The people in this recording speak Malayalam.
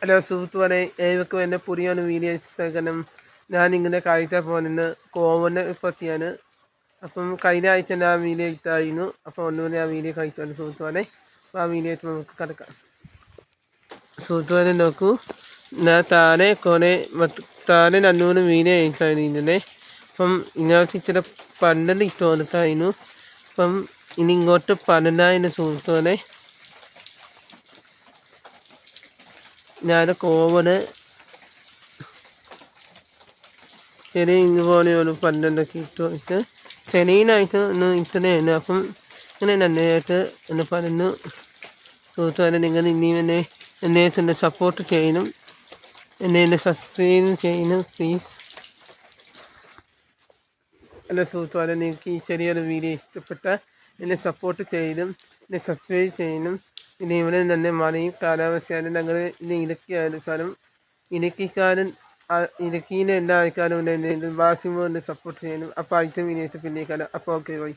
ഹലോ സുഹൃത്തുക്കളെ, ഏവർക്കും എൻ്റെ പുതിയൊരു വീഡിയോ സഹകരണം. ഞാനിങ്ങനെ കഴിക്കാൻ പോകുന്നത് കോവനെ പറ്റിയാണ്. അപ്പം കഴിഞ്ഞ ആഴ്ച ഞാൻ വീഡിയോ ഇട്ടായിരുന്നു. അപ്പോൾ ഒന്നുകൂടി ആ വീഡിയോ കഴിച്ചാണ് സുഹൃത്തുക്കളെ. അപ്പോൾ ആ വീഡിയോ ആയിട്ട് നമുക്ക് കിടക്കാം. സുഹൃത്തുക്കളെ നോക്കൂ, ഞാൻ താനെ രണ്ടുമൂന്ന് വീഡിയോ ഇട്ടായിരുന്നു. അപ്പം ഇങ്ങോട്ട് ഇച്ചിരി പണ്ടൽ ഇട്ട് കൊടുത്തായിരുന്നു. അപ്പം ഇനി ഇങ്ങോട്ട് പന്നലായിരുന്നു സുഹൃത്തുക്കളെ. ഞാൻ കോവന് ചെറിയ ഇതുപോലെയൊരു പല്ലൊക്കെ ഇട്ട് വെച്ച് ചെടിയിലായിട്ട് ഒന്ന് ഇത്രയാണ്. അപ്പം ഇങ്ങനെ നന്നായിട്ട് എന്ന് പറഞ്ഞു സുഹൃത്തുക്കളെ, നിങ്ങൾ ഇനിയും എന്നെ സപ്പോർട്ട് ചെയ്യണം, എന്നെ സബ്സ്ക്രൈബ് ചെയ്യണം പ്ലീസ്. അല്ല സുഹൃത്തുക്കളെ, നിങ്ങൾക്ക് ഈ ചെറിയൊരു വീഡിയോ ഇഷ്ടപ്പെട്ടാൽ എന്നെ സപ്പോർട്ട് ചെയ്യണം, എന്നെ സബ്സ്ക്രൈബ് ചെയ്യണം. പിന്നെ ഇവിടെ തന്നെ മഴയും കാലാവസ്ഥയാണ്. ഞങ്ങൾ ഇനി ഇടുക്കിയാണ് സ്ഥലം. ഇടുക്കിയിലെ എല്ലാ ആൾക്കാരും എന്നെ മാക്സിമം ഒന്ന് സപ്പോർട്ട് ചെയ്യണം. അപ്പോൾ ആദ്യത്തെ വീഡിയോ പിന്നെ കാണാം. അപ്പോൾ ഓക്കെ ബൈ.